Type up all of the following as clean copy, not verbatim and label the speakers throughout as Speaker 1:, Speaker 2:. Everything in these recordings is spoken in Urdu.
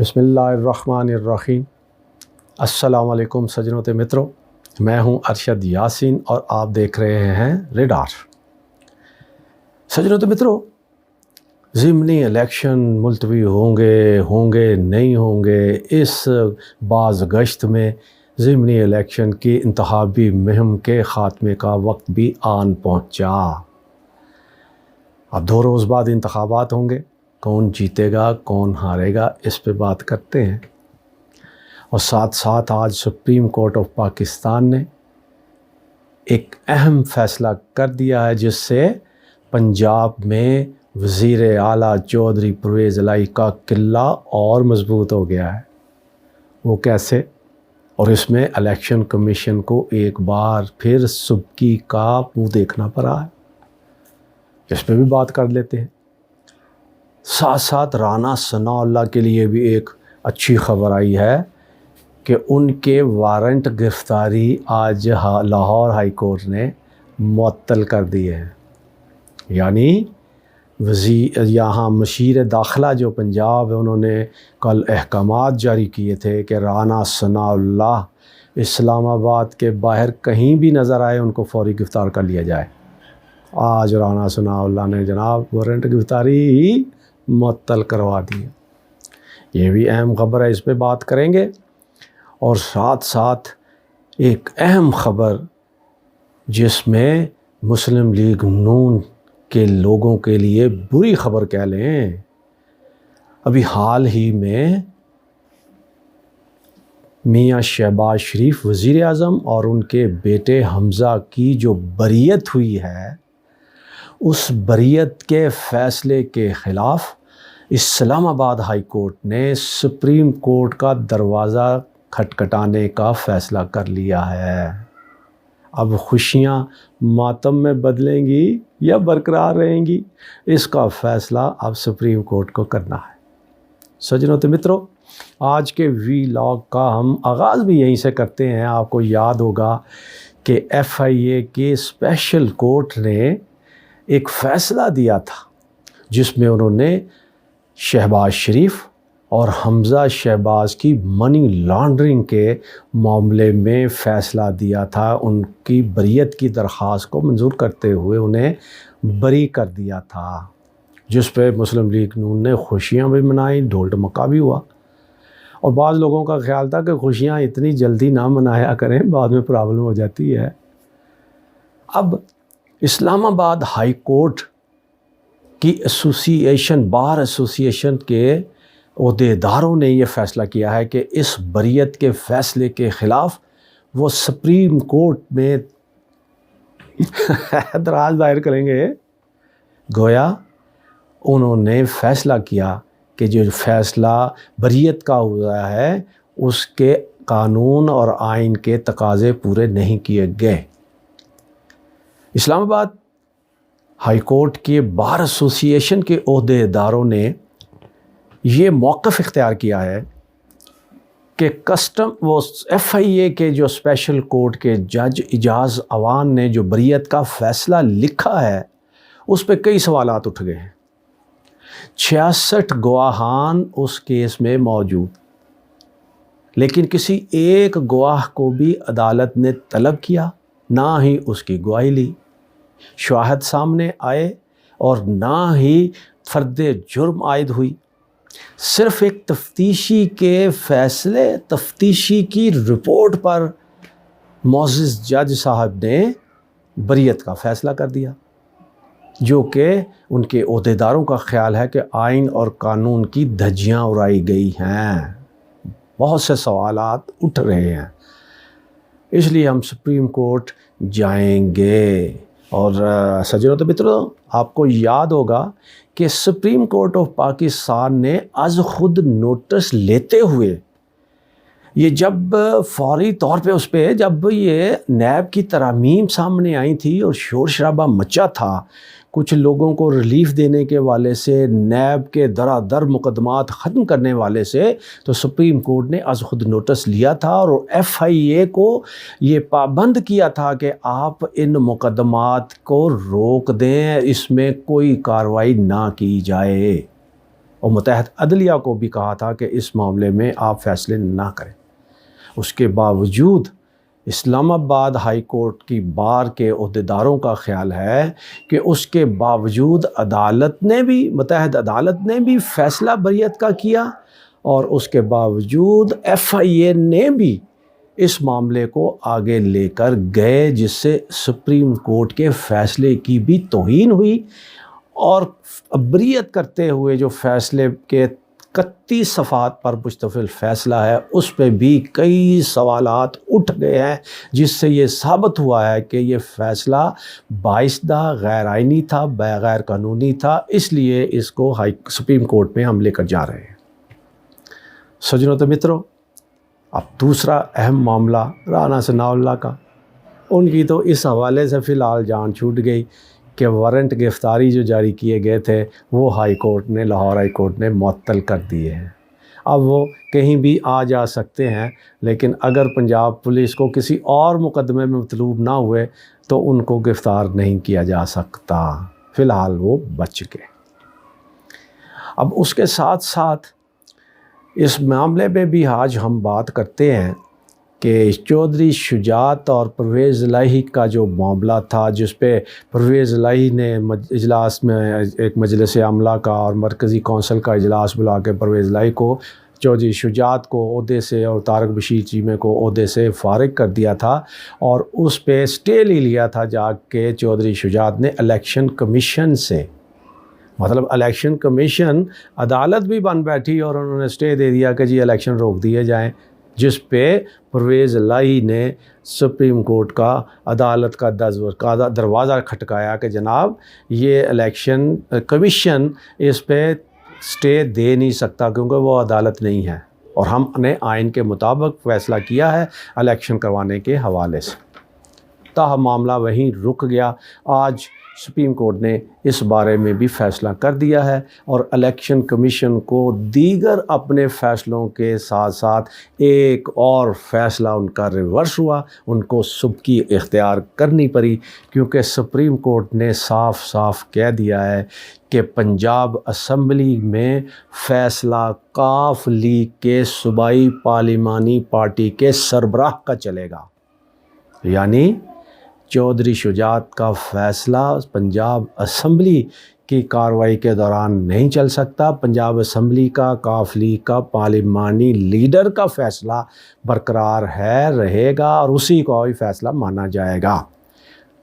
Speaker 1: بسم اللہ الرحمن الرحیم۔ السلام علیکم سجنوں تے مترو، میں ہوں ارشد یاسین اور آپ دیکھ رہے ہیں ریڈار۔ سجنوں تے مترو، ضمنی الیکشن ملتوی ہوں گے نہیں ہوں گے، اس باز گشت میں ضمنی الیکشن کی انتخابی مہم کے خاتمے کا وقت بھی آن پہنچا۔ اب 2 روز بعد انتخابات ہوں گے، کون جیتے گا کون ہارے گا اس پہ بات کرتے ہیں، اور ساتھ ساتھ آج سپریم کورٹ آف پاکستان نے ایک اہم فیصلہ کر دیا ہے جس سے پنجاب میں وزیر اعلیٰ چودھری پرویز الہی کا قلہ اور مضبوط ہو گیا ہے۔ وہ کیسے؟ اور اس میں الیکشن کمیشن کو ایک بار پھر سبکی کا منہ دیکھنا پڑا ہے، اس پہ بھی بات کر لیتے ہیں۔ ساتھ ساتھ رانا ثناء اللہ کے لیے بھی ایک اچھی خبر آئی ہے کہ ان کے وارنٹ گرفتاری آج لاہور ہائی کورٹ نے معطل کر دیے ہیں۔ یعنی یہاں مشیر داخلہ جو پنجاب ہے، انہوں نے کل احکامات جاری کیے تھے کہ رانا ثناء اللہ اسلام آباد کے باہر کہیں بھی نظر آئے ان کو فوری گرفتار کر لیا جائے۔ آج رانا ثناء اللہ نے جناب وارنٹ گرفتاری معطل کروا دی۔ یہ بھی اہم خبر ہے، اس پہ بات کریں گے۔ اور ساتھ ساتھ ایک اہم خبر جس میں مسلم لیگ نون کے لوگوں کے لیے بری خبر کہہ لیں، ابھی حال ہی میں میاں شہباز شریف وزیر اعظم اور ان کے بیٹے حمزہ کی جو بریت ہوئی ہے، اس بریت کے فیصلے کے خلاف اسلام آباد ہائی کورٹ نے سپریم کورٹ کا دروازہ کھٹکھٹانے کا فیصلہ کر لیا ہے۔ اب خوشیاں ماتم میں بدلیں گی یا برقرار رہیں گی، اس کا فیصلہ اب سپریم کورٹ کو کرنا ہے۔ سجنوں تے مترو، آج کے ولاگ کا ہم آغاز بھی یہیں سے کرتے ہیں۔ آپ کو یاد ہوگا کہ FIA کے اسپیشل کورٹ نے ایک فیصلہ دیا تھا جس میں انہوں نے شہباز شریف اور حمزہ شہباز کی منی لانڈرنگ کے معاملے میں فیصلہ دیا تھا۔ ان کی بریت کی درخواست کو منظور کرتے ہوئے انہیں بری کر دیا تھا، جس پہ مسلم لیگ نون نے خوشیاں بھی منائیں، ڈھول ڈمکا بھی ہوا۔ اور بعض لوگوں کا خیال تھا کہ خوشیاں اتنی جلدی نہ منایا کریں، بعد میں پرابلم ہو جاتی ہے۔ اب اسلام آباد ہائی کورٹ کی بار ایسوسی ایشن کے عہدیداروں نے یہ فیصلہ کیا ہے کہ اس بریت کے فیصلے کے خلاف وہ سپریم کورٹ میں اعتراض دائر کریں گے۔ گویا انہوں نے فیصلہ کیا کہ جو فیصلہ بریت کا ہوا ہے اس کے قانون اور آئین کے تقاضے پورے نہیں کیے گئے۔ اسلام آباد ہائی کورٹ کے بار ایسوسی ایشن کے عہدیداروں نے یہ موقف اختیار کیا ہے کہ FIA کے جو اسپیشل کورٹ کے جج اعجاز عوان نے جو بریت کا فیصلہ لکھا ہے اس پہ کئی سوالات اٹھ گئے ہیں۔ 66 گواہان اس کیس میں موجود، لیکن کسی ایک گواہ کو بھی عدالت نے طلب کیا، نہ ہی اس کی گواہی لی، شواہد سامنے آئے اور نہ ہی فرد جرم عائد ہوئی۔ صرف ایک تفتیشی کے فیصلے، تفتیشی کی رپورٹ پر معزز جج صاحب نے بریت کا فیصلہ کر دیا، جو کہ ان کے عہدیداروں کا خیال ہے کہ آئین اور قانون کی دھجیاں اڑائی گئی ہیں۔ بہت سے سوالات اٹھ رہے ہیں، اس لیے ہم سپریم کورٹ جائیں گے۔ اور سجنوں تے مترو، آپ کو یاد ہوگا کہ سپریم کورٹ آف پاکستان نے از خود نوٹس لیتے ہوئے یہ جب فوری طور پہ اس پہ جب یہ نیب کی ترامیم سامنے آئی تھی اور شور شرابہ مچا تھا، کچھ لوگوں کو ریلیف دینے کے والے سے، نیب کے در مقدمات ختم کرنے والے سے، تو سپریم کورٹ نے از خود نوٹس لیا تھا اور FIA کو یہ پابند کیا تھا کہ آپ ان مقدمات کو روک دیں، اس میں کوئی کارروائی نہ کی جائے۔ اور متحد عدلیہ کو بھی کہا تھا کہ اس معاملے میں آپ فیصلے نہ کریں۔ اس کے باوجود اسلام آباد ہائی کورٹ کی بار کے عہدیداروں کا خیال ہے کہ اس کے باوجود متحد عدالت نے بھی فیصلہ بریت کا کیا، اور اس کے باوجود ایف آئی اے نے بھی اس معاملے کو آگے لے کر گئے، جس سے سپریم کورٹ کے فیصلے کی بھی توہین ہوئی، اور بریت کرتے ہوئے جو فیصلے کے 31 صفحات پر مشتمل فیصلہ ہے اس پہ بھی کئی سوالات اٹھ گئے ہیں، جس سے یہ ثابت ہوا ہے کہ یہ فیصلہ باعثدہ غیر آئینی تھا، غیر قانونی تھا، اس لیے اس کو سپریم کورٹ میں ہم لے کر جا رہے ہیں۔ سجنوں تو متروں، اب دوسرا اہم معاملہ رانا ثناء اللہ کا، ان کی تو اس حوالے سے فی الحال جان چھوٹ گئی کہ وارنٹ گرفتاری جو جاری کیے گئے تھے وہ لاہور ہائی کورٹ نے معطل کر دیے ہیں۔ اب وہ کہیں بھی آ جا سکتے ہیں، لیکن اگر پنجاب پولیس کو کسی اور مقدمے میں مطلوب نہ ہوئے تو ان کو گرفتار نہیں کیا جا سکتا۔ فی الحال وہ بچ گئے۔ اب اس کے ساتھ ساتھ اس معاملے پہ بھی آج ہم بات کرتے ہیں کہ چودھری شجاعت اور پرویز الہی کا جو معاملہ تھا، جس پہ پرویز الہی نے اجلاس میں ایک مجلس عملہ کا اور مرکزی کونسل کا اجلاس بلا کے پرویز الہی کو، چودھری شجاعت کو عہدے سے اور طارق بشیر چیمے کو عہدے سے فارغ کر دیا تھا، اور اس پہ اسٹے لے لیا تھا جا کے چودھری شجاعت نے الیکشن کمیشن سے۔ مطلب الیکشن کمیشن عدالت بھی بن بیٹھی اور انہوں نے اسٹے دے دیا کہ جی الیکشن روک دیے جائیں، جس پہ پرویز الہی نے سپریم کورٹ کا عدالت کا دروازہ کھٹکایا کہ جناب یہ الیکشن کمیشن اس پہ اسٹے دے نہیں سکتا کیونکہ وہ عدالت نہیں ہے، اور ہم نے آئین کے مطابق فیصلہ کیا ہے الیکشن کروانے کے حوالے سے۔ تاہم معاملہ وہیں رک گیا۔ آج سپریم کورٹ نے اس بارے میں بھی فیصلہ کر دیا ہے، اور الیکشن کمیشن کو دیگر اپنے فیصلوں کے ساتھ ساتھ ایک اور فیصلہ ان کا ریورس ہوا، ان کو سبکی اختیار کرنی پڑی، کیونکہ سپریم کورٹ نے صاف صاف کہہ دیا ہے کہ پنجاب اسمبلی میں فیصلہ کاف لیگ کے صوبائی پارلیمانی پارٹی کے سربراہ کا چلے گا، یعنی چودھری شجاعت کا فیصلہ پنجاب اسمبلی کی کارروائی کے دوران نہیں چل سکتا۔ پنجاب اسمبلی کا، کاف لیگ کا پارلیمانی لیڈر کا فیصلہ برقرار رہے گا، اور اسی کو ہی فیصلہ مانا جائے گا۔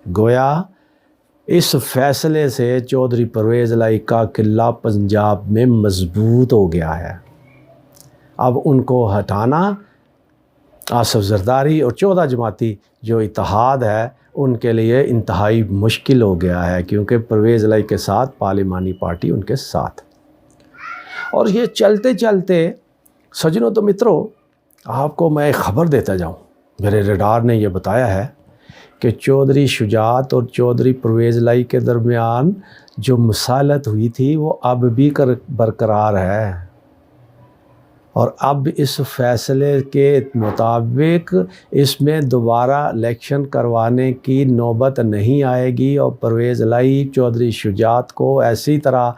Speaker 1: گویا اس فیصلے سے چودھری پرویز الہی کا قلعہ پنجاب میں مضبوط ہو گیا ہے۔ اب ان کو ہٹانا آصف زرداری اور 14 جماعتی جو اتحاد ہے ان کے لیے انتہائی مشکل ہو گیا ہے، کیونکہ پرویز الہی کے ساتھ پارلیمانی پارٹی ان کے ساتھ۔ اور یہ چلتے چلتے سجنوں تو متروں، آپ کو میں ایک خبر دیتا جاؤں، میرے ریڈار نے یہ بتایا ہے کہ چودھری شجاعت اور چودھری پرویز الہی کے درمیان جو مصالحت ہوئی تھی وہ اب بھی برقرار ہے، اور اب اس فیصلے کے مطابق اس میں دوبارہ الیکشن کروانے کی نوبت نہیں آئے گی، اور پرویز الہی چودھری شجاعت کو ایسی طرح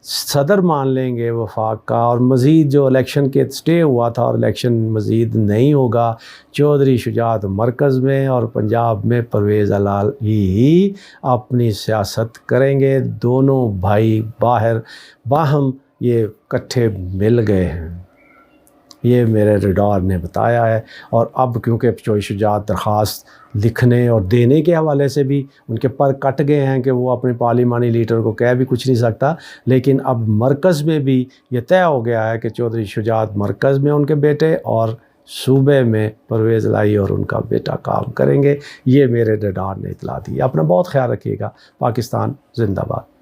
Speaker 1: صدر مان لیں گے وفاق کا، اور مزید جو الیکشن کے اسٹے ہوا تھا اور الیکشن مزید نہیں ہوگا، چودھری شجاعت مرکز میں اور پنجاب میں پرویز الہی ہی اپنی سیاست کریں گے۔ دونوں بھائی باہم یہ کٹھے مل گئے ہیں، یہ میرے ریڈار نے بتایا ہے۔ اور اب کیونکہ چودھری شجاعت درخواست لکھنے اور دینے کے حوالے سے بھی ان کے پر کٹ گئے ہیں کہ وہ اپنے پارلیمانی لیڈر کو کہہ بھی کچھ نہیں سکتا، لیکن اب مرکز میں بھی یہ طے ہو گیا ہے کہ چودھری شجاعت مرکز میں ان کے بیٹے اور صوبے میں پرویز الہی اور ان کا بیٹا کام کریں گے۔ یہ میرے ریڈار نے اطلاع دی۔ اپنا بہت خیال رکھیے گا۔ پاکستان زندہ باد۔